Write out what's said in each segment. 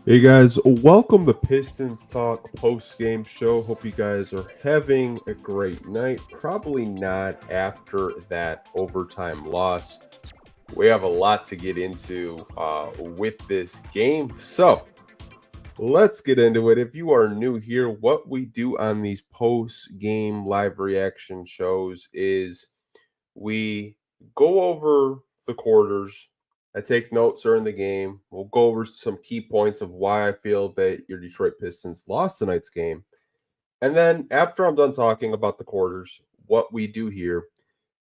Hey guys, welcome to Pistons Talk Postgame Show. Hope you guys are having a great night. Probably not after that overtime loss. We have a lot to get into with this game. So let's get into it. If you are new here, what we do on these post-game live reaction shows is we go over the quarters. I take notes during the game. We'll go over some key points of why I feel that your Detroit Pistons lost tonight's game. And then after I'm done talking about the quarters, what we do here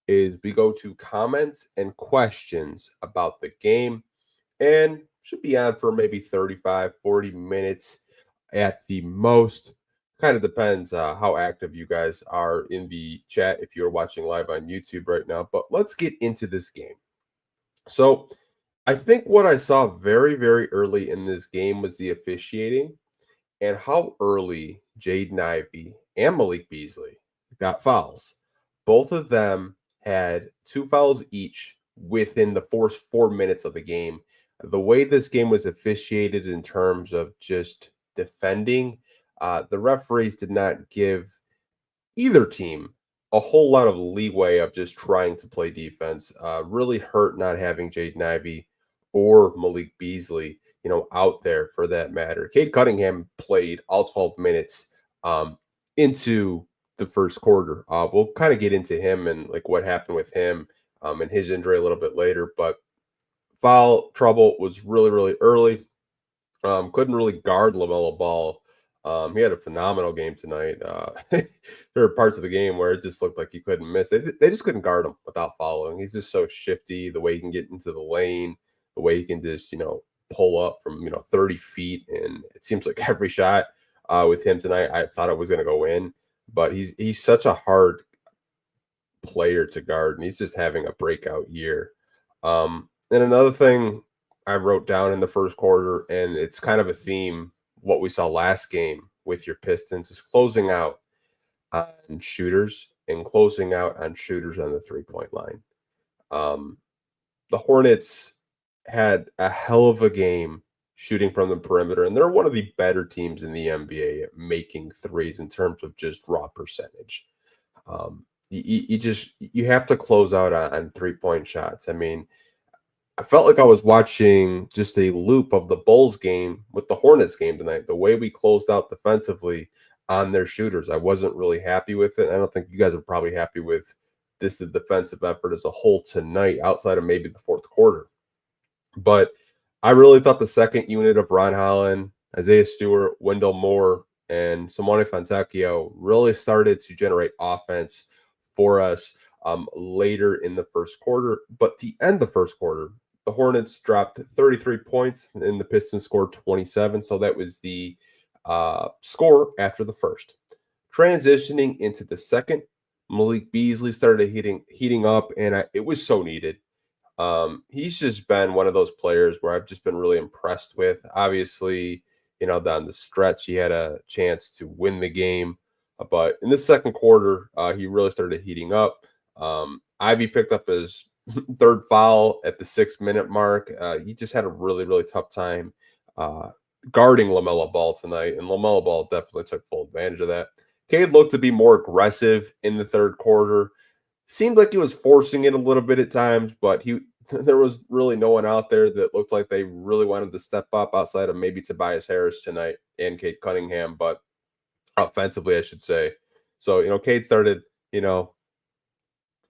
is we go to comments and questions about the game and should be on for maybe 35, 40 minutes at the most. Kind of depends how active you guys are in the chat if you're watching live on YouTube right now. But let's get into this game. So, I think what I saw very, very early in this game was the officiating and how early Jaden Ivey and Malik Beasley got fouls. Both of them had two fouls each within the first 4 minutes of the game. The way this game was officiated in terms of just defending, the referees did not give either team a whole lot of leeway of just trying to play defense. Really hurt not having Jaden Ivey or Malik Beasley, out there for that matter. Cade Cunningham played all 12 minutes into the first quarter. We'll kind of get into him and like what happened with him and his injury a little bit later, but foul trouble was really, really early. Couldn't really guard LaMelo Ball. He had a phenomenal game tonight. There were parts of the game where it just looked like he couldn't miss. They just couldn't guard him without following. He's just so shifty. The way he can get into the lane, the way he can just pull up from 30 feet, and it seems like every shot with him tonight, I thought it was going to go in. But he's such a hard player to guard, and he's just having a breakout year. And another thing I wrote down in the first quarter, and it's kind of a theme what we saw last game with your Pistons is closing out on shooters and closing out on shooters on the 3-point line. Um, the Hornets had a hell of a game shooting from the perimeter, and they're one of the better teams in the NBA at making threes in terms of just raw percentage. You have to close out on 3-point shots. I mean, I felt like I was watching just a loop of the Bulls game with the Hornets game tonight. The way we closed out defensively on their shooters, I wasn't really happy with it. I don't think you guys are probably happy with the defensive effort as a whole tonight, outside of maybe the fourth quarter. But I really thought the second unit of Ron Holland, Isaiah Stewart, Wendell Moore, and Simone Fontecchio really started to generate offense for us later in the first quarter. But the end of the first quarter, the Hornets dropped 33 points and the Pistons scored 27. So that was the score after the first. Transitioning into the second, Malik Beasley started heating up, and it was so needed. He's just been one of those players where I've just been really impressed with. Obviously, down the stretch, he had a chance to win the game. But in the second quarter, he really started heating up. Ivy picked up his third foul at the 6-minute mark. He just had a really, really tough time guarding LaMelo Ball tonight, and LaMelo Ball definitely took full advantage of that. Cade looked to be more aggressive in the third quarter. Seemed like he was forcing it a little bit at times, but there was really no one out there that looked like they really wanted to step up outside of maybe Tobias Harris tonight and Cade Cunningham, but offensively, I should say. So, Cade started,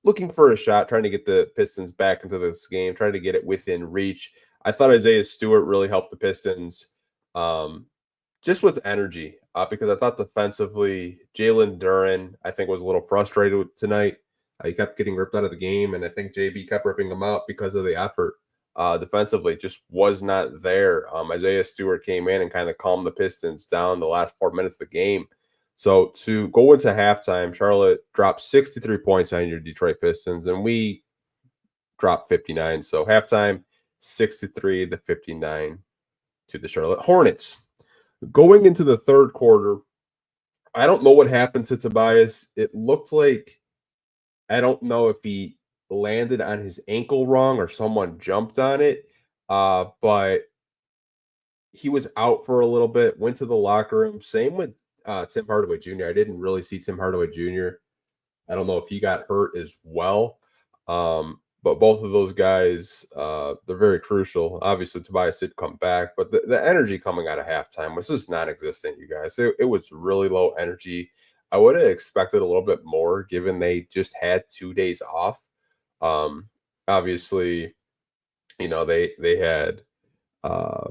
looking for a shot, trying to get the Pistons back into this game, trying to get it within reach. I thought Isaiah Stewart really helped the Pistons just with energy because I thought defensively, Jalen Duren, I think, was a little frustrated tonight. He kept getting ripped out of the game, and I think JB kept ripping him out because of the effort. Defensively, just was not there. Isaiah Stewart came in and kind of calmed the Pistons down the last 4 minutes of the game. So to go into halftime, Charlotte dropped 63 points on your Detroit Pistons, and we dropped 59. So halftime, 63-59 to the Charlotte Hornets. Going into the third quarter, I don't know what happened to Tobias. It looked like, I don't know if he landed on his ankle wrong or someone jumped on it, but he was out for a little bit, went to the locker room. Same with Tim Hardaway Jr. I didn't really see Tim Hardaway Jr. I don't know if he got hurt as well. But both of those guys, they're very crucial. Obviously, Tobias did come back, but the energy coming out of halftime was just non-existent, you guys. It was really low energy. I would have expected a little bit more given they just had 2 days off. Um, Obviously, they had uh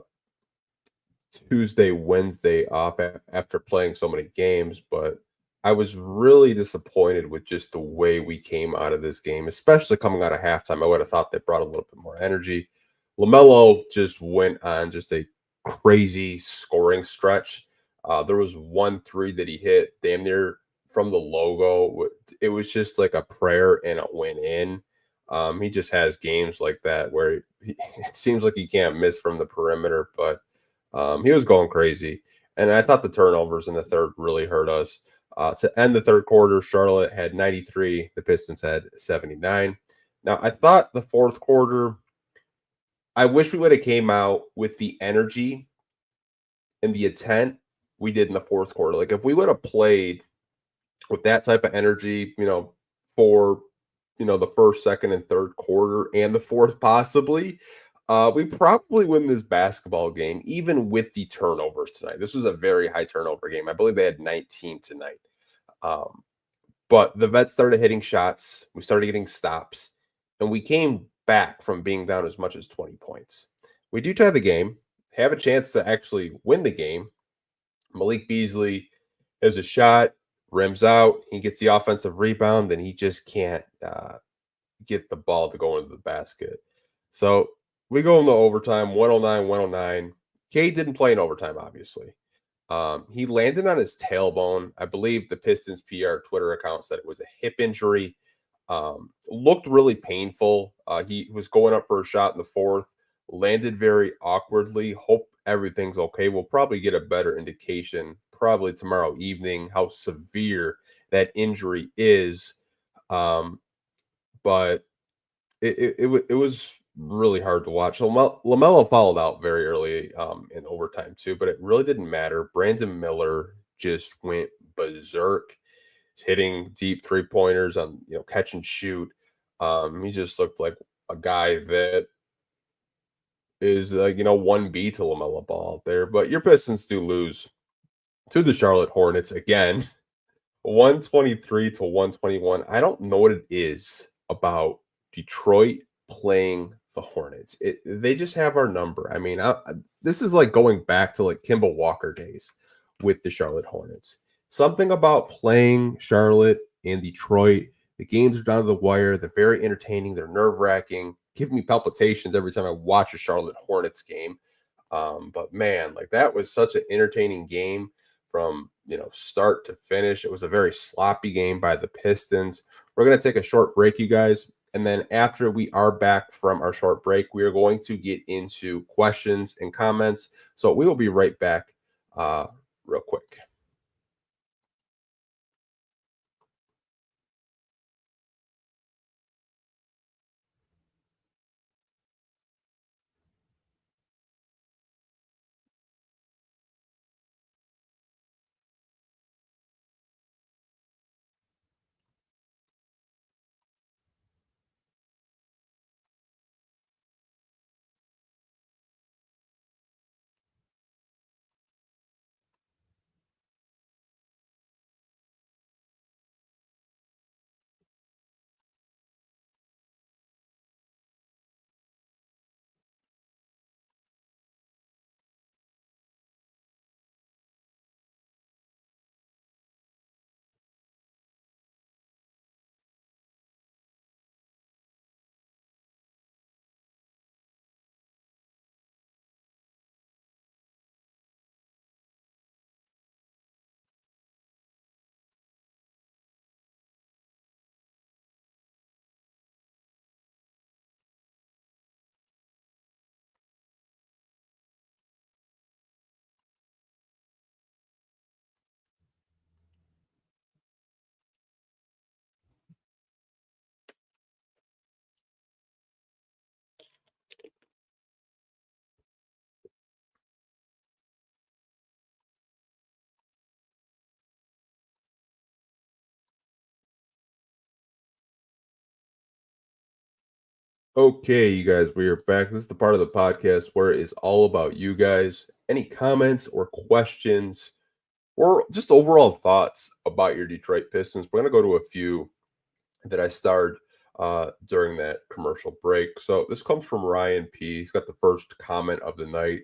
Tuesday, Wednesday off after playing so many games, but I was really disappointed with just the way we came out of this game, especially coming out of halftime. I would have thought they brought a little bit more energy. LaMelo just went on just a crazy scoring stretch. There was one three that he hit damn near from the logo. It was just like a prayer and it went in. He just has games like that where it seems like he can't miss from the perimeter, but he was going crazy. And I thought the turnovers in the third really hurt us. To end the third quarter, Charlotte had 93, the Pistons had 79. Now, I thought the fourth quarter, I wish we would have came out with the energy and the intent we did in the fourth quarter. Like if we would have played with that type of energy, for the first, second, and third quarter, and the fourth possibly, we probably win this basketball game, even with the turnovers tonight. This was a very high turnover game. I believe they had 19 tonight. Um, but the vets started hitting shots. We started getting stops, and we came back from being down as much as 20 points. We do tie the game, have a chance to actually win the game. Malik Beasley has a shot, rims out. He gets the offensive rebound, then he just can't get the ball to go into the basket. So we go into overtime, 109, 109. Cade didn't play in overtime, obviously. He landed on his tailbone. I believe the Pistons PR Twitter account said it was a hip injury. Looked really painful. He was going up for a shot in the fourth, landed very awkwardly. Hope everything's okay. We'll probably get a better indication probably tomorrow evening how severe that injury is. Um, but it was really hard to watch. LaMelo fouled out very early in overtime too, but it really didn't matter. Brandon Miller just went berserk, hitting deep three pointers on catch and shoot. He just looked like a guy that is 1B to LaMelo Ball out there. But your Pistons do lose to the Charlotte Hornets again, 123 to 121. I don't know what it is about Detroit playing the Hornets. They just have our number. I mean, this is like going back to like Kimball Walker days with the Charlotte Hornets. Something about playing Charlotte and Detroit. The games are down to the wire. They're very entertaining. They're nerve wracking. Give me palpitations every time I watch a Charlotte Hornets game. But man, like that was such an entertaining game from start to finish. It was a very sloppy game by the Pistons. We're going to take a short break, you guys. And then after we are back from our short break, we are going to get into questions and comments. So we will be right back real quick. Okay, you guys, we are back. This is the part of the podcast where it is all about you guys. Any comments or questions or just overall thoughts about your Detroit Pistons? We're going to go to a few that I starred during that commercial break. So this comes from Ryan P. He's got the first comment of the night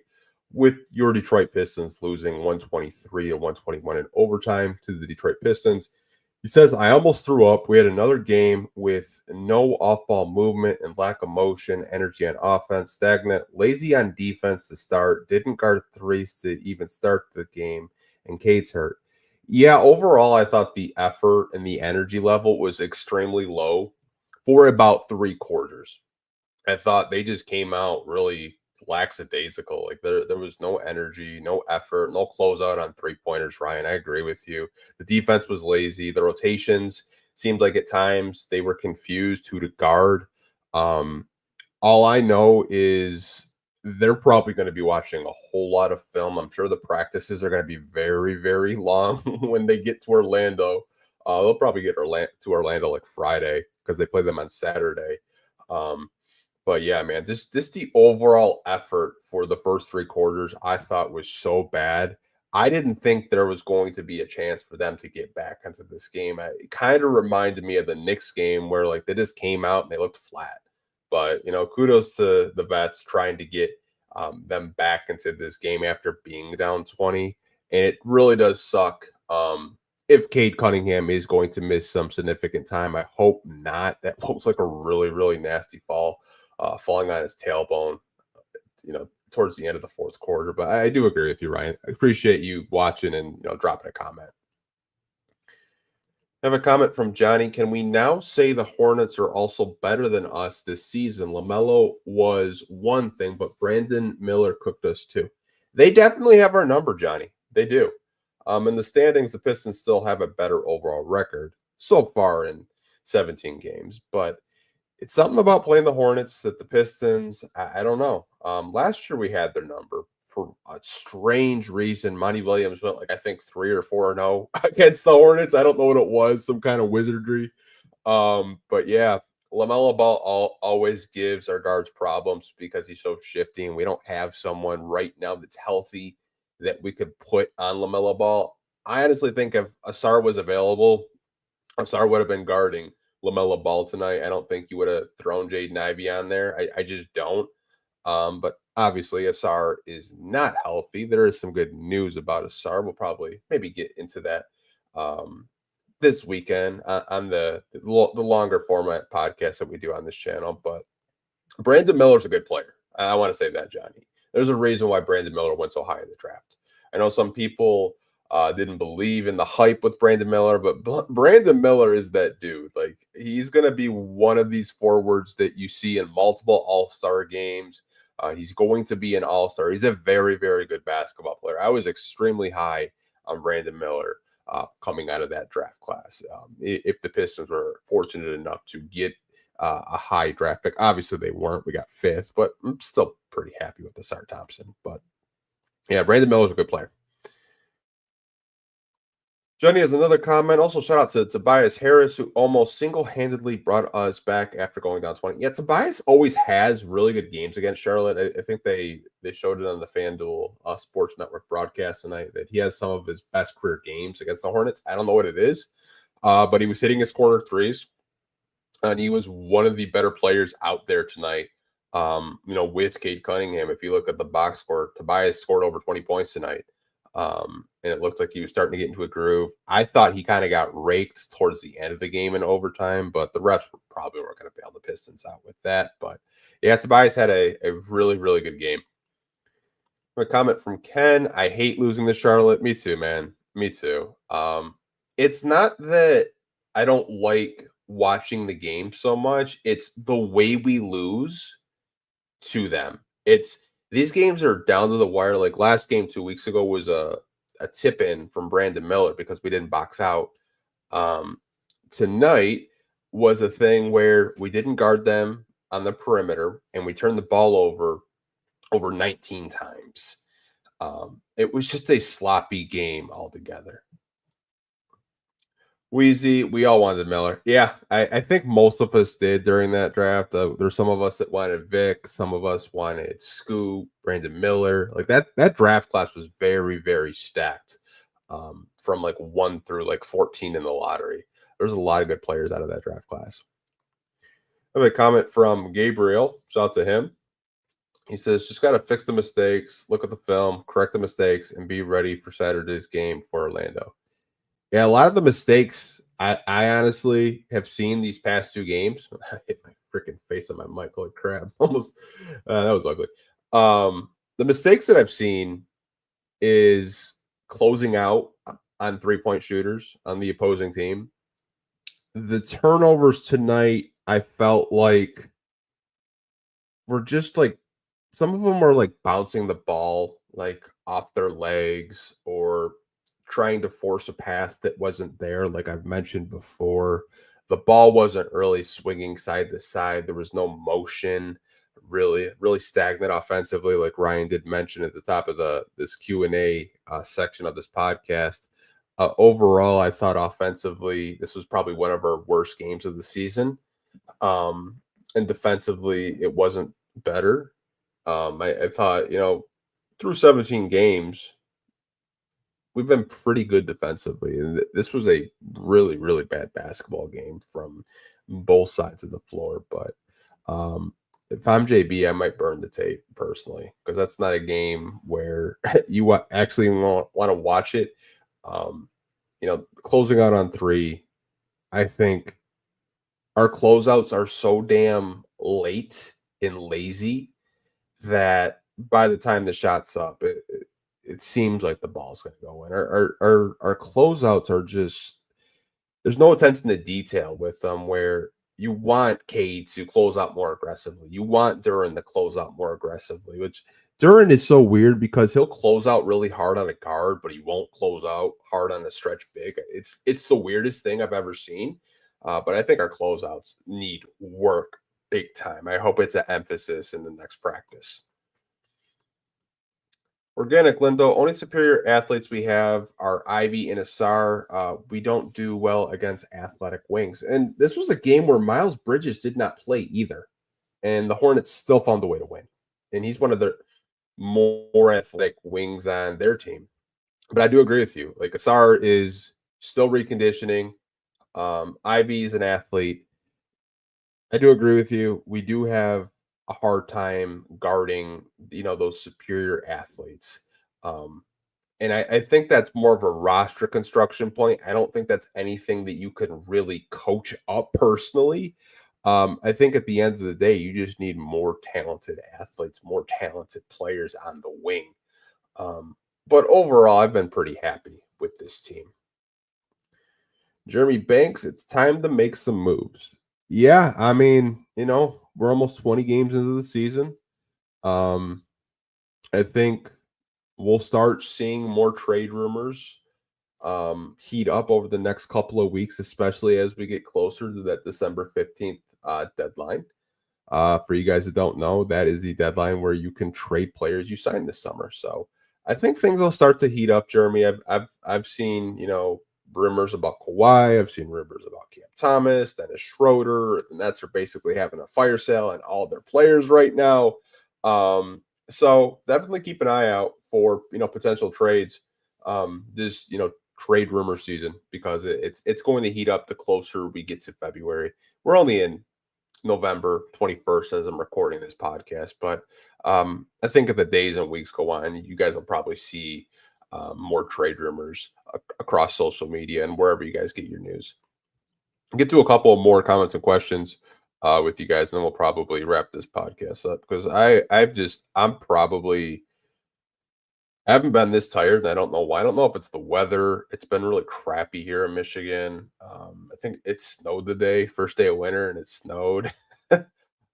with your Detroit Pistons losing 123 and 121 in overtime to the Detroit Pistons. He says, I almost threw up. We had another game with no off ball movement and lack of motion, energy on offense, stagnant, lazy on defense to start, didn't guard threes to even start the game, and Cade's hurt. Yeah, overall, I thought the effort and the energy level was extremely low for about three quarters. I thought they just came out really lackadaisical. Like there was no energy, no effort, no closeout on three pointers. Ryan, I agree with you. The defense was lazy. The rotations seemed like at times they were confused who to guard. Um, all I know is they're probably going to be watching a whole lot of film. I'm sure the practices are going to be very, very long when they get to Orlando. They'll probably get to Orlando like Friday because they play them on Saturday. But yeah, man, this the overall effort for the first three quarters I thought was so bad. I didn't think there was going to be a chance for them to get back into this game. It kind of reminded me of the Knicks game where like they just came out and they looked flat. But kudos to the vets trying to get them back into this game after being down 20. And it really does suck. If Cade Cunningham is going to miss some significant time, I hope not. That looks like a really, really nasty fall falling on his tailbone, towards the end of the fourth quarter. But I do agree with you, Ryan. I appreciate you watching and dropping a comment. I have a comment from Johnny. Can we now say the Hornets are also better than us this season? LaMelo was one thing, but Brandon Miller cooked us too. They definitely have our number, Johnny. They do. In the standings, the Pistons still have a better overall record so far in 17 games, but it's something about playing the Hornets that the Pistons, I don't know. Last year we had their number for a strange reason. Monty Williams went like I think 3 or 4-0 against the Hornets. I don't know what it was, some kind of wizardry. But yeah, LaMelo Ball always gives our guards problems because he's so shifty, and we don't have someone right now that's healthy that we could put on LaMelo Ball. I honestly think if Asar was available, Asar would have been guarding LaMelo Ball tonight. I don't think you would have thrown Jaden Ivey on there. I just don't. But obviously, Asar is not healthy. There is some good news about Asar. We'll probably maybe get into that this weekend on the longer format podcast that we do on this channel. But Brandon Miller's a good player. I want to say that, Johnny. There's a reason why Brandon Miller went so high in the draft. I know some people didn't believe in the hype with Brandon Miller, but Brandon Miller is that dude. Like he's going to be one of these forwards that you see in multiple All-Star games. He's going to be an All-Star. He's a very, very good basketball player. I was extremely high on Brandon Miller coming out of that draft class. If the Pistons were fortunate enough to get a high draft pick, obviously they weren't. We got fifth, but I'm still pretty happy with the Sar Thompson. But yeah, Brandon Miller's a good player. Johnny has another comment. Also, shout out to Tobias Harris, who almost single-handedly brought us back after going down 20. Yeah, Tobias always has really good games against Charlotte. I think they showed it on the FanDuel Sports Network broadcast tonight that he has some of his best career games against the Hornets. I don't know what it is, but he was hitting his corner threes, and he was one of the better players out there tonight. With Cade Cunningham, if you look at the box score, Tobias scored over 20 points tonight. And it looked like he was starting to get into a groove. I thought he kind of got raked towards the end of the game in overtime, but the refs probably weren't going to bail the Pistons out with that. But yeah, Tobias had a really, really good game. A comment from Ken. I hate losing to Charlotte. Me too, man. Me too. It's not that I don't like watching the game so much. It's the way we lose to them. It's these games are down to the wire. Like last game 2 weeks ago was a tip in from Brandon Miller because we didn't box out. Tonight was a thing where we didn't guard them on the perimeter and we turned the ball over 19 times. It was just a sloppy game altogether. Wheezy, we all wanted Miller. Yeah, I think most of us did during that draft. There's some of us that wanted Vic, some of us wanted Scoop, Brandon Miller. Like that draft class was very, very stacked. From like 1 through like 14 in the lottery. There's a lot of good players out of that draft class. I have a comment from Gabriel. Shout out to him. He says, just got to fix the mistakes, look at the film, correct the mistakes, and be ready for Saturday's game for Orlando. Yeah, a lot of the mistakes I honestly have seen these past 2 games. I hit my freaking face on my mic. Holy crap. Almost that was ugly. The mistakes that I've seen is closing out on 3-point shooters on the opposing team. The turnovers tonight, I felt like were just like some of them are like bouncing the ball like off their legs or trying to force a pass that wasn't there. Like I've mentioned before, the ball wasn't really swinging side to side. There was no motion, really stagnant offensively. Like Ryan did mention at the top of the this Q&A section of this podcast. Overall, I thought offensively, this was probably one of our worst games of the season. Um, and defensively, it wasn't better. I thought, through 17 games, we've been pretty good defensively. And this was a really, really bad basketball game from both sides of the floor. But if I'm JB, I might burn the tape personally because that's not a game where you actually want to watch it. Um, closing out on 3, I think our closeouts are so damn late and lazy that by the time the shot's up, it seems like the ball's gonna go in. Our closeouts are just there's no attention to detail with them where you want Cade to close out more aggressively. You want Duran to close out more aggressively, which Duran is so weird because he'll close out really hard on a guard, but he won't close out hard on a stretch big. It's the weirdest thing I've ever seen. But I think our closeouts need work big time. I hope it's an emphasis in the next practice. Organic Lindo, only superior athletes we have are Ivy and Asar. We don't do well against athletic wings. And this was a game where Miles Bridges did not play either. And the Hornets still found a way to win. And he's one of the more athletic wings on their team. But I do agree with you. Like Asar is still reconditioning. Ivy is an athlete. I do agree with you. We do have a hard time guarding, those superior athletes. Um, and I think that's more of a roster construction point. I don't think that's anything that you can really coach up personally. I think at the end of the day, you just need more talented athletes, more talented players on the wing. But overall, I've been pretty happy with this team. Jeremy Banks, it's time to make some moves. Yeah, I mean, we're almost 20 games into the season. Um, I think we'll start seeing more trade rumors heat up over the next couple of weeks, especially as we get closer to that December 15th deadline. For you guys that don't know, that is the deadline where you can trade players you signed this summer. So I think things will start to heat up, Jeremy. I've seen, rumors about Kawhi. I've seen rumors about Cam Thomas, Dennis Schroeder. The Nets are basically having a fire sale on all their players right now. So definitely keep an eye out for potential trades. This trade rumor season because it's going to heat up the closer we get to February. We're only in November 21st as I'm recording this podcast, but I think as the days and weeks go on, you guys will probably see more trade rumors across social media and wherever you guys get your news. I'll get to a couple more comments and questions with you guys, and then we'll probably wrap this podcast up because I haven't been this tired, and I don't know why. I don't know if it's the weather. It's been really crappy here in Michigan. I think it snowed today, first day of winter, and it snowed.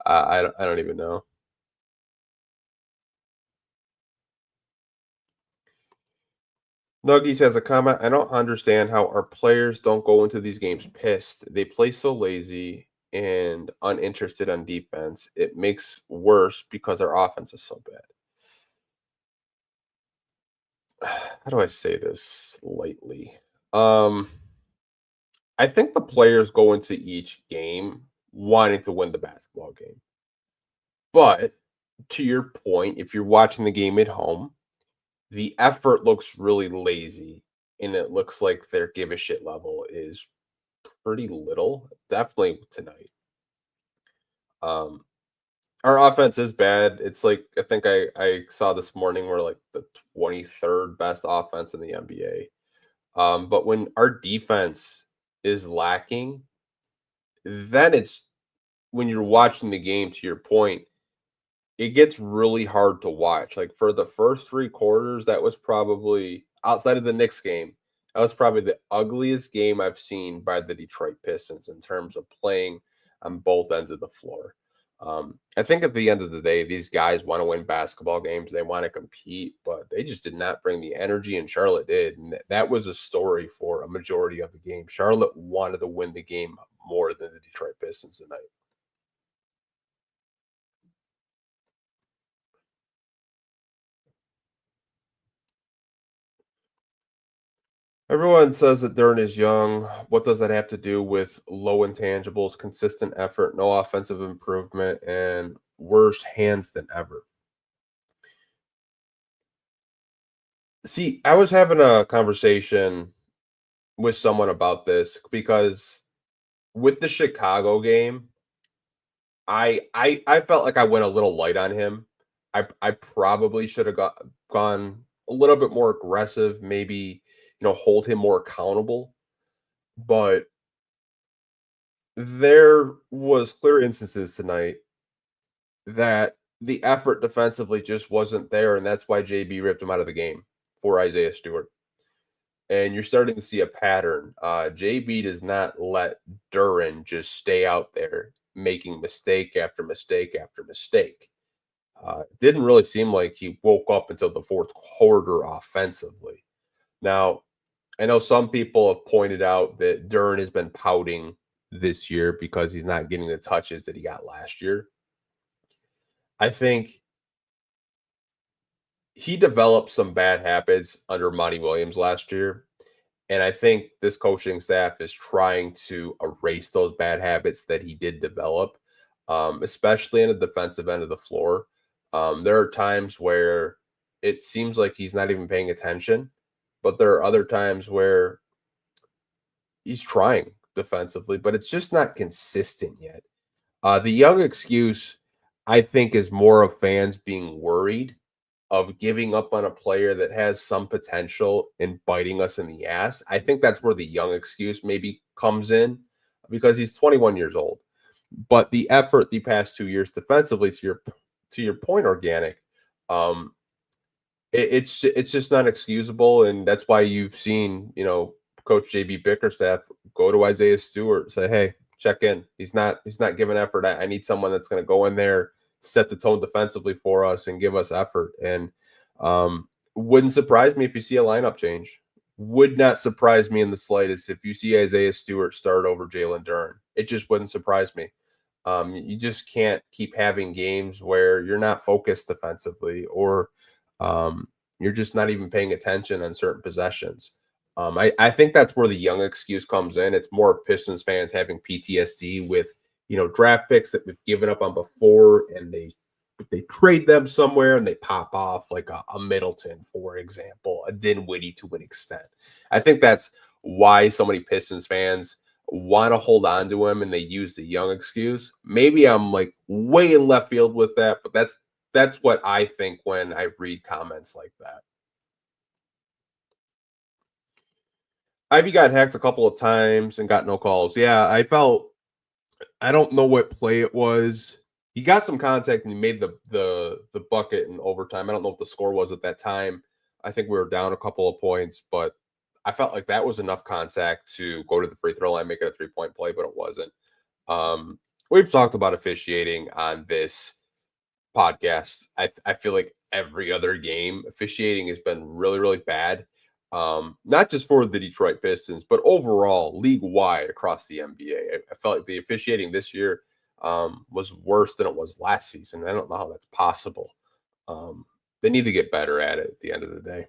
I don't even know. Nuggies has a comment. I don't understand how our players don't go into these games pissed. They play so lazy and uninterested on defense. It makes worse because our offense is so bad. How do I say this lightly? Um, I think the players go into each game wanting to win the basketball game. But to your point, if you're watching the game at home, the effort looks really lazy and it looks like their give a shit level is pretty little, definitely tonight. Um, our offense is bad. It's like I think I saw this morning we're like the 23rd best offense in the NBA. But when our defense is lacking, then it's when you're watching the game, to your point, it gets really hard to watch. Like for the first three quarters, that was probably outside of the Knicks game, that was probably the ugliest game I've seen by the Detroit Pistons in terms of playing on both ends of the floor. I think at the end of the day, these guys want to win basketball games. They want to compete, but they just did not bring the energy, and Charlotte did. And that was a story for a majority of the game. Charlotte wanted to win the game more than the Detroit Pistons tonight. Everyone says that Dern is young. What does that have to do with low intangibles, consistent effort, no offensive improvement, and worse hands than ever? See, I was having a conversation with someone about this because with the Chicago game, I felt like I went a little light on him. I probably should have gone a little bit more aggressive, maybe hold him more accountable. But there was clear instances tonight that the effort defensively just wasn't there, and that's why JB ripped him out of the game for Isaiah Stewart. And you're starting to see a pattern. JB does not let Duran just stay out there making mistake after mistake after mistake. It didn't really seem like he woke up until the fourth quarter offensively. Now, I know some people have pointed out that Duran has been pouting this year because he's not getting the touches that he got last year. I think he developed some bad habits under Monty Williams last year. And I think this coaching staff is trying to erase those bad habits that he did develop, especially in the defensive end of the floor. There are times where it seems like he's not even paying attention, but there are other times where he's trying defensively, but it's just not consistent yet. The young excuse, I think, is more of fans being worried of giving up on a player that has some potential and biting us in the ass. I think that's where the young excuse maybe comes in because he's 21 years old. But the effort the past 2 years defensively, to your point, organic, um, it's just not excusable, and that's why you've seen Coach JB Bickerstaff go to Isaiah Stewart, say, "Hey, check in. He's not giving effort. I need someone that's going to go in there, set the tone defensively for us, and give us effort." And wouldn't surprise me if you see a lineup change. Would not surprise me in the slightest if you see Isaiah Stewart start over Jalen Duren. It just wouldn't surprise me. You just can't keep having games where you're not focused defensively or you're just not even paying attention on certain possessions. I think that's where the young excuse comes in. It's more Pistons fans having PTSD with draft picks that we've given up on before, and they trade them somewhere and they pop off like a Middleton, for example, a Dinwiddie to an extent. I think that's why so many Pistons fans want to hold on to him and they use the young excuse. Maybe I'm like way in left field with that, but that's what I think when I read comments like that. Ivy got hacked a couple of times and got no calls. Yeah, I don't know what play it was. He got some contact and he made the bucket in overtime. I don't know what the score was at that time. I think we were down a couple of points, but I felt like that was enough contact to go to the free throw line, make it a 3-point play, but it wasn't. We've talked about officiating on this podcast. I feel like every other game officiating has been really, really bad. Not just for the Detroit Pistons, but overall league wide across the NBA. I felt like the officiating this year was worse than it was last season. I don't know how that's possible. They need to get better at it at the end of the day.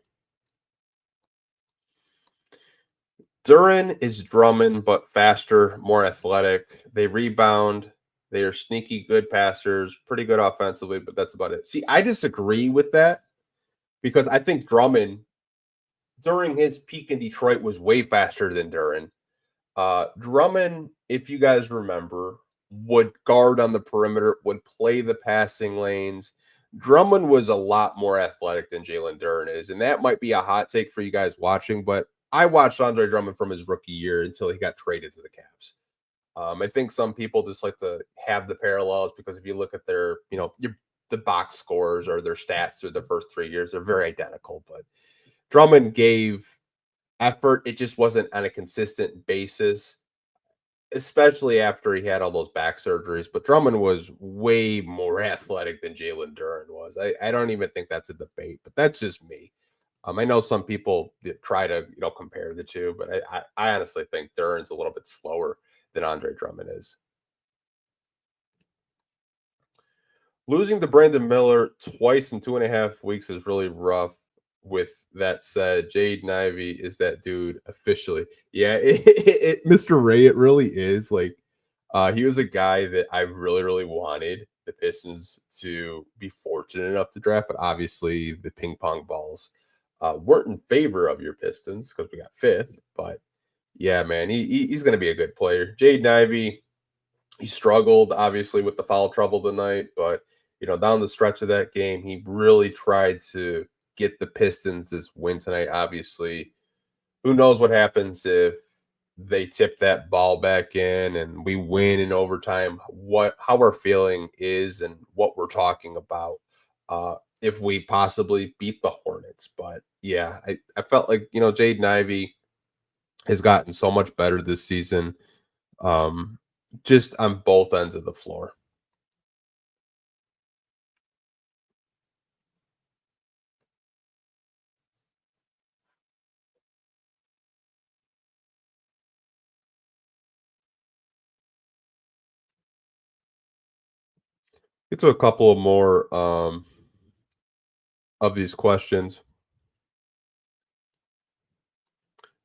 Duran is Drummond, but faster, more athletic. They rebound. They are sneaky good passers, pretty good offensively, but that's about it. See, I disagree with that because I think Drummond, during his peak in Detroit, was way faster than Duran. Drummond, if you guys remember, would guard on the perimeter, would play the passing lanes. Drummond was a lot more athletic than Jalen Duren is, and that might be a hot take for you guys watching, but I watched Andre Drummond from his rookie year until he got traded to the Cavs. I think some people just like to have the parallels because if you look at their, the box scores or their stats through the first 3 years, they're very identical. But Drummond gave effort. It just wasn't on a consistent basis, especially after he had all those back surgeries. But Drummond was way more athletic than Jalen Duren was. I don't even think that's a debate, but that's just me. I know some people try to compare the two, but I honestly think Duren's a little bit slower than Andre Drummond is. Losing to Brandon Miller twice in 2.5 weeks is really rough. With that said, Jaden Ivey is that dude officially. Yeah, Mr. Ray, it really is. Like, he was a guy that I really, really wanted the Pistons to be fortunate enough to draft, but obviously the ping pong balls weren't in favor of your Pistons because we got fifth. But yeah, man, he's going to be a good player. Jaden Ivey, he struggled obviously with the foul trouble tonight, but down the stretch of that game, he really tried to get the Pistons this win tonight. Obviously, who knows what happens if they tip that ball back in and we win in overtime, how our feeling is and what we're talking about if we possibly beat the Hornets. But yeah, I felt like, Jaden Ivey has gotten so much better this season, just on both ends of the floor. Get to a couple of more of these questions.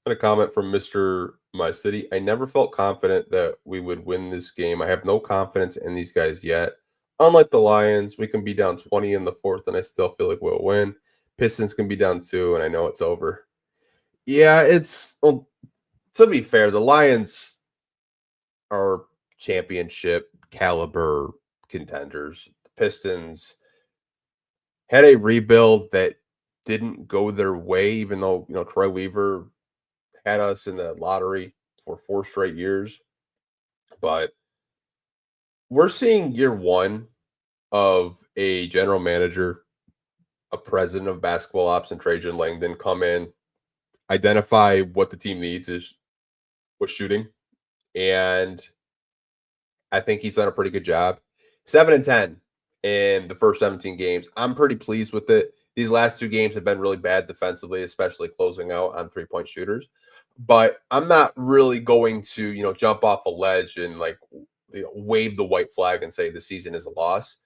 A comment from Mr. My City. I never felt confident that we would win this game. I have no confidence in these guys yet. Unlike the Lions, we can be down 20 in the fourth, and I still feel like we'll win. Pistons can be down 2, and I know it's over. Yeah, to be fair, the Lions are championship caliber contenders. The Pistons had a rebuild that didn't go their way, even though, Troy Weaver had us in the lottery for 4 straight years. But we're seeing year one of a general manager, a president of basketball ops, and Trajan Langdon come in, identify what the team needs is with shooting. And I think he's done a pretty good job. 7-10 in the first 17 games. I'm pretty pleased with it. These last 2 games have been really bad defensively, especially closing out on 3-point shooters. But I'm not really going to, jump off a ledge and wave the white flag and say the season is a loss.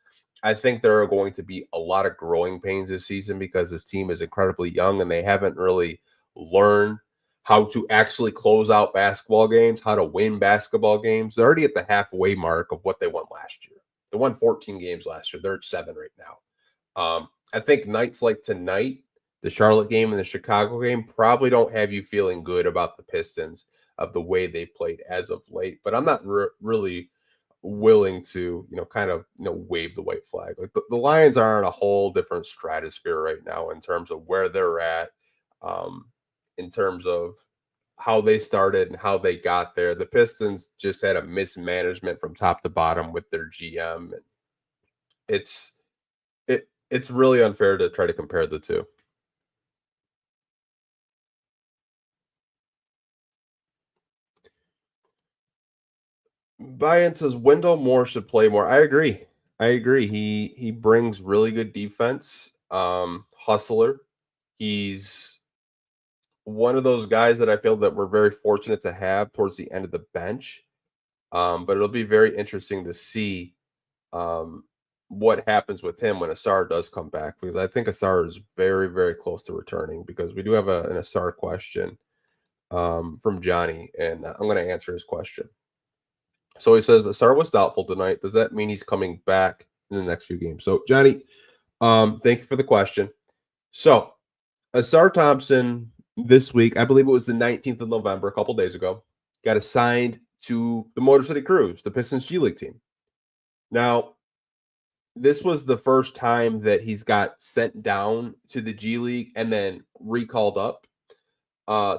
I think there are going to be a lot of growing pains this season because this team is incredibly young and they haven't really learned how to actually close out basketball games, how to win basketball games. They're already at the halfway mark of what they won last year. They won 14 games last year. They're at 7 right now. I think nights like tonight, the Charlotte game and the Chicago game probably don't have you feeling good about the Pistons of the way they played as of late. But I'm not really willing to, wave the white flag. Like the Lions are in a whole different stratosphere right now in terms of where they're at, in terms of how they started and how they got there. The Pistons just had a mismanagement from top to bottom with their GM. And it's really unfair to try to compare the two. Buy-in says Wendell Moore should play more. I agree. He brings really good defense. Hustler. He's one of those guys that I feel that we're very fortunate to have towards the end of the bench. But it'll be very interesting to see what happens with him when Asar does come back, because I think Asar is very, very close to returning, because we do have an Asar question. from Johnny, and I'm going to answer his question. So he says, Asar was doubtful tonight. Does that mean he's coming back in the next few games? So, Johnny, thank you for the question. So, Asar Thompson this week, I believe it was the 19th of November, a couple days ago, got assigned to the Motor City Cruise, the Pistons G League team. Now, this was the first time that he's got sent down to the G League and then recalled up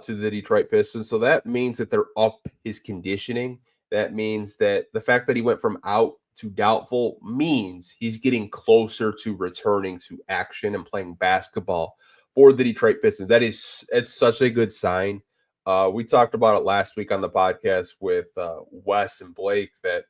to the Detroit Pistons. So that means that they're up his conditioning. That means that the fact that he went from out to doubtful means he's getting closer to returning to action and playing basketball for the Detroit Pistons. It's such a good sign. We talked about it last week on the podcast with Wes and Blake that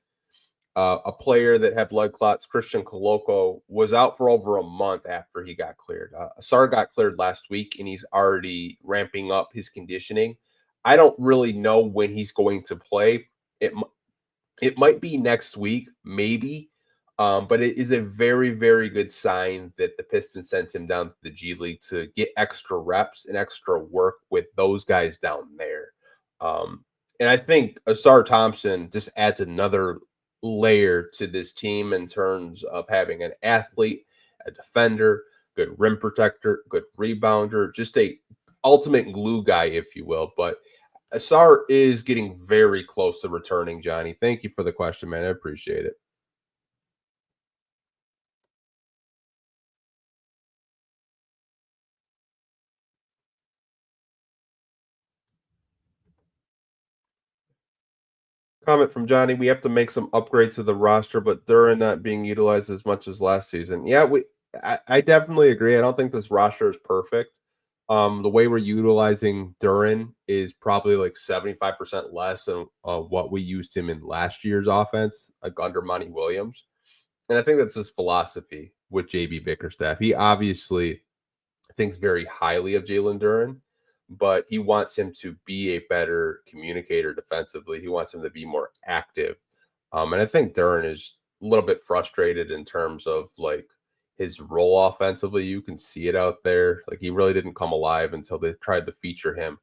a player that had blood clots, Christian Coloco, was out for over a month after he got cleared. Asar got cleared last week, and he's already ramping up his conditioning. I don't really know when he's going to play. It might be next week, maybe, but it is a very, very good sign that the Pistons sent him down to the G League to get extra reps and extra work with those guys down there. And I think Asar Thompson just adds another layer to this team in terms of having an athlete, a defender, good rim protector, good rebounder, just a ultimate glue guy, if you will. But Asar is getting very close to returning, Johnny. Thank you for the question, man. I appreciate it. Comment from Johnny. We have to make some upgrades to the roster, but Duran not being utilized as much as last season. Yeah, I definitely agree. I don't think this roster is perfect. The way we're utilizing Duran is probably like 75% less than what we used him in last year's offense, like under Monty Williams. And I think that's his philosophy with JB Bickerstaff. He obviously thinks very highly of Jalen Duran, but he wants him to be a better communicator defensively. He wants him to be more active. And I think Duran is a little bit frustrated in terms of like his role offensively. You can see it out there. Like he really didn't come alive until they tried to feature him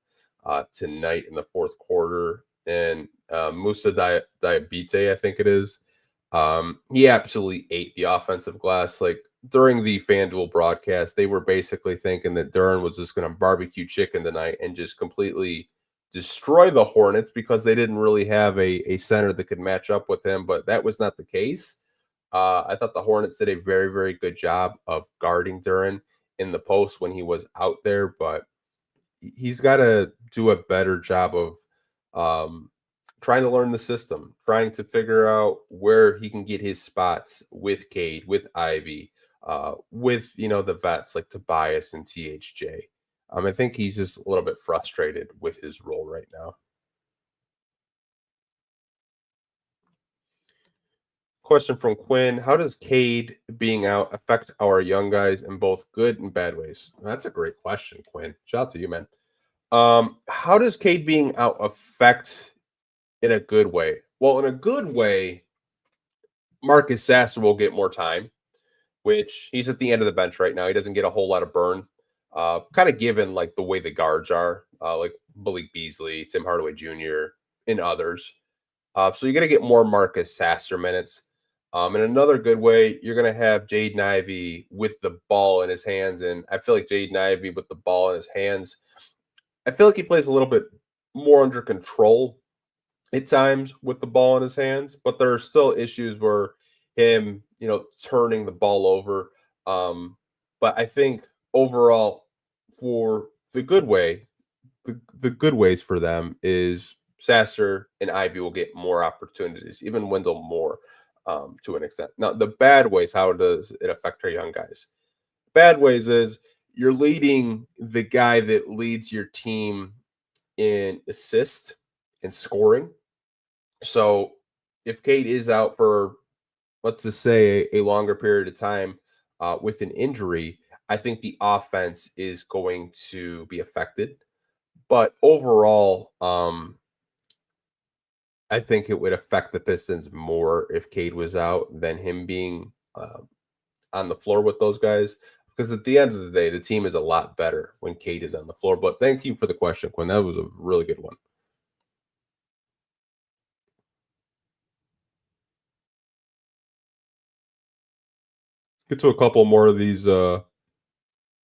tonight in the fourth quarter. And Musa Diabite, I think it is. He absolutely ate the offensive glass. Like during the FanDuel broadcast, they were basically thinking that Duran was just going to barbecue chicken tonight and just completely destroy the Hornets because they didn't really have a center that could match up with him. But that was not the case. I thought the Hornets did a very, very good job of guarding Duran in the post when he was out there, but he's got to do a better job of trying to learn the system, trying to figure out where he can get his spots with Cade, with Ivy, with the vets like Tobias and THJ. I think he's just a little bit frustrated with his role right now. Question from Quinn: how does Cade being out affect our young guys in both good and bad ways? That's a great question, Quinn. Shout out to you, man. How does Cade being out affect in a good way? Well, in a good way, Marcus Sasser will get more time, which he's at the end of the bench right now. He doesn't get a whole lot of burn. Kind of given like the way the guards are, like Malik Beasley, Tim Hardaway Jr., and others. So you're going to get more Marcus Sasser minutes. In another good way, you're going to have Jaden Ivey with the ball in his hands. And I feel like Jaden Ivey with the ball in his hands, I feel like he plays a little bit more under control at times with the ball in his hands, but there are still issues where him, turning the ball over. But I think overall, for the good way, the good ways for them is Sasser and Ivy will get more opportunities, even Wendell Moore to an extent. Now, the bad ways, how does it affect our young guys? Bad ways is you're leading the guy that leads your team in assist and scoring. So if Cade is out for, let's just say, a longer period of time with an injury, I think the offense is going to be affected. But overall, I think it would affect the Pistons more if Cade was out than him being on the floor with those guys. Because at the end of the day, the team is a lot better when Cade is on the floor. But thank you for the question, Quinn. That was a really good one. Get to a couple more of these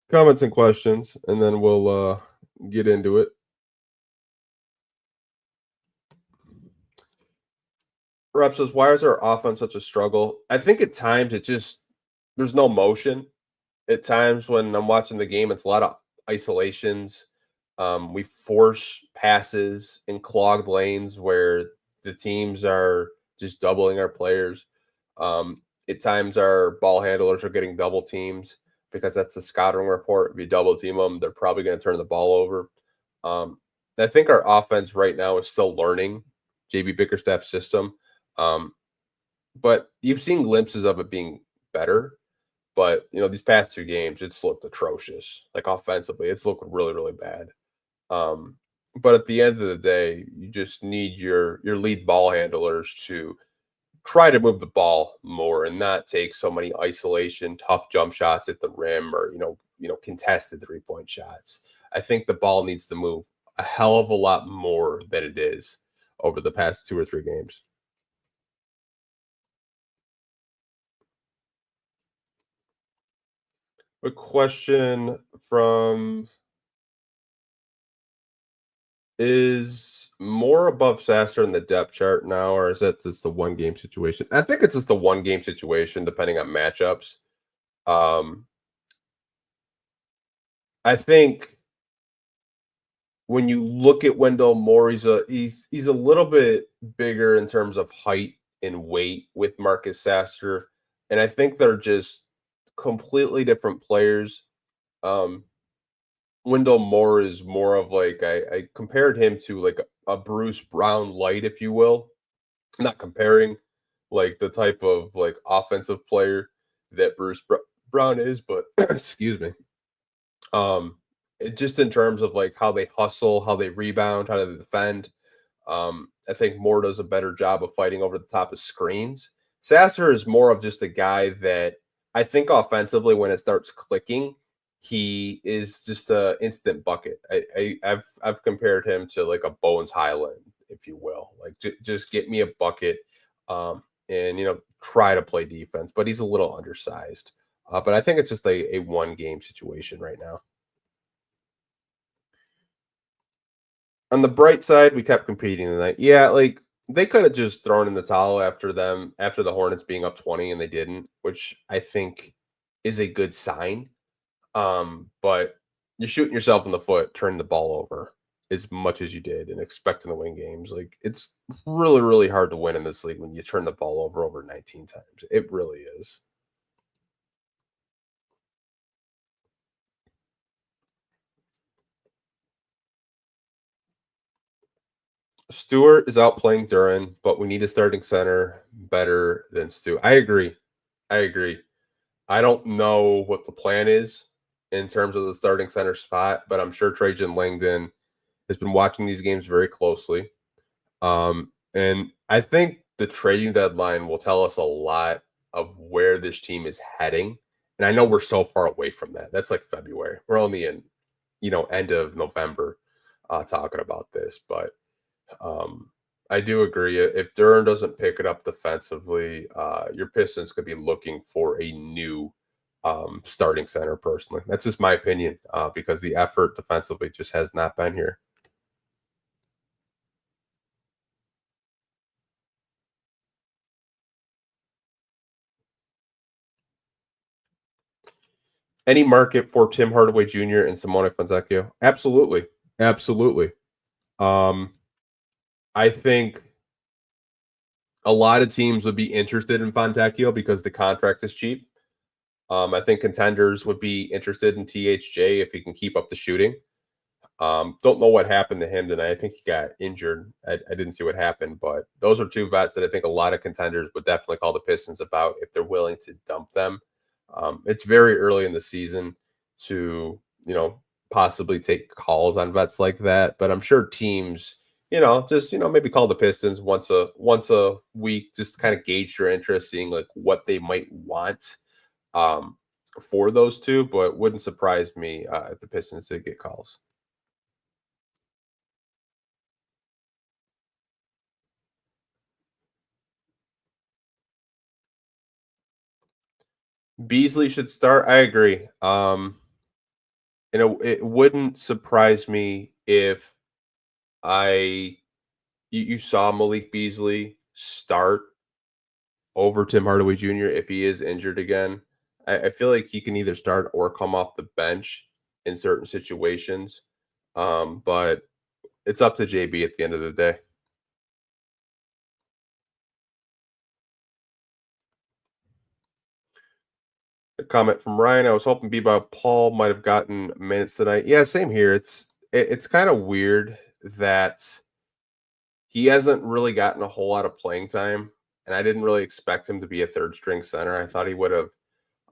comments and questions, and then we'll get into it. Rep says, "Why is our offense such a struggle?" I think at times there's no motion. At times when I'm watching the game, it's a lot of isolations. We force passes in clogged lanes where the teams are just doubling our players. At times, our ball handlers are getting double teams because that's the scouting report. If you double team them, they're probably going to turn the ball over. Um, I think our offense right now is still learning JB Bickerstaff's system, um, but you've seen glimpses of it being better. But these past two games, it's looked atrocious. Like offensively, it's looked really, really bad. Um, but at the end of the day, you just need your lead ball handlers to try to move the ball more and not take so many isolation, tough jump shots at the rim or contested 3-point shots. I think the ball needs to move a hell of a lot more than it is over the past 2 or 3 games. A question from is more above Sasser in the depth chart now, or is that just the one game situation? I think it's just the one game situation, depending on matchups. Um, I think when you look at Wendell Moore, he's a little bit bigger in terms of height and weight with Marcus Sasser, and I think they're just completely different players. Um, Wendell Moore is more of like I compared him to like a Bruce Brown light, if you will. I'm not comparing like the type of like offensive player that Brown is, but excuse me. Just in terms of like how they hustle, how they rebound, how they defend. I think Moore does a better job of fighting over the top of screens. Sasser is more of just a guy that I think offensively, when it starts clicking, he is just a instant bucket. I've compared him to like a Bones Highland, if you will. Like just get me a bucket, and try to play defense. But he's a little undersized. But I think it's just a one game situation right now. On the bright side, we kept competing tonight. Yeah, like they could have just thrown in the towel after the Hornets being up 20 and they didn't, which I think is a good sign. But you're shooting yourself in the foot, turning the ball over as much as you did and expecting to win games. Like it's really, really hard to win in this league when you turn the ball over 19 times. It really is. Stewart is outplaying Duran, but we need a starting center better than Stu. I agree. I agree. I don't know what the plan is in terms of the starting center spot, but I'm sure Trajan Langdon has been watching these games very closely. And I think the trading deadline will tell us a lot of where this team is heading. And I know we're so far away from that. That's like February. We're only in, end of November talking about this. But I do agree. If Duran doesn't pick it up defensively, your Pistons could be looking for a new starting center. Personally, that's just my opinion because the effort defensively just has not been here. Any market for Tim Hardaway Jr. and Simone Fonseca? Absolutely, absolutely. Um, I think a lot of teams would be interested in Fontecchio because the contract is cheap. I think contenders would be interested in THJ if he can keep up the shooting. Don't know what happened to him tonight. I think he got injured. I didn't see what happened, but those are two vets that I think a lot of contenders would definitely call the Pistons about if they're willing to dump them. It's very early in the season to, possibly take calls on vets like that, but I'm sure teams, just maybe call the Pistons once a week, just kind of gauge their interest, seeing like what they might want. Um, for those two, but wouldn't surprise me if the Pistons did get calls. Beasley should start. I agree. It wouldn't surprise me if I you saw Malik Beasley start over Tim Hardaway Jr. if he is injured again. I feel like he can either start or come off the bench in certain situations. But it's up to JB at the end of the day. A comment from Ryan. I was hoping Bebop Paul might have gotten minutes tonight. Yeah, same here. It's kind of weird that he hasn't really gotten a whole lot of playing time, and I didn't really expect him to be a third string center. I thought he would have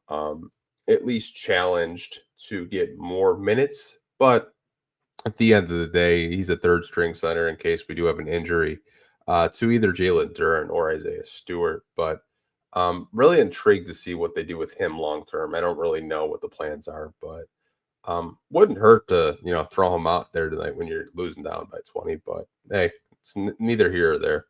um, at least challenged to get more minutes, but at the end of the day, he's a third string center in case we do have an injury to either Jalen Duren or Isaiah Stewart. But really intrigued to see what they do with him long term. I don't really know what the plans are, but wouldn't hurt to throw him out there tonight when you're losing down by 20. But hey, it's neither here or there.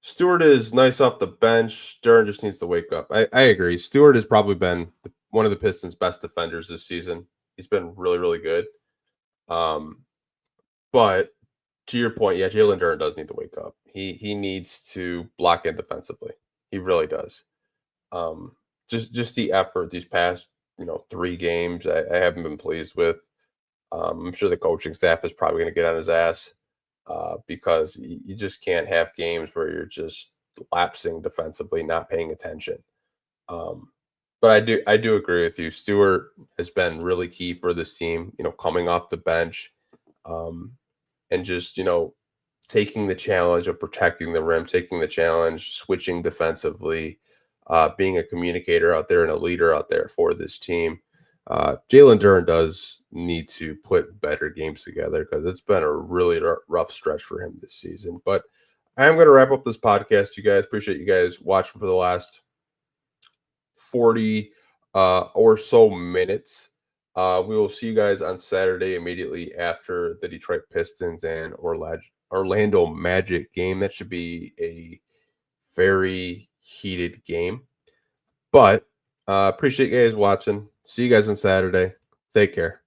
Stewart is nice off the bench. Duren just needs to wake up. I agree. Stewart has probably been one of the Pistons' best defenders this season. He's been really, really good. Um, but to your point, yeah, Jalen Duren does need to wake up. He needs to block in defensively. He really does. Um, just the effort these past 3 games, I haven't been pleased with. I'm sure the coaching staff is probably going to get on his ass because you just can't have games where you're just lapsing defensively, not paying attention. Um, but I do agree with you. Stewart has been really key for this team. Coming off the bench, um, and just taking the challenge of protecting the rim, taking the challenge, switching defensively, being a communicator out there and a leader out there for this team. Jalen Duren does need to put better games together because it's been a really rough stretch for him this season. But I'm going to wrap up this podcast, you guys. Appreciate you guys watching for the last 40 or so minutes. We will see you guys on Saturday immediately after the Detroit Pistons and Orlando Magic game. That should be a very heated game. But appreciate you guys watching. See you guys on Saturday. Take care.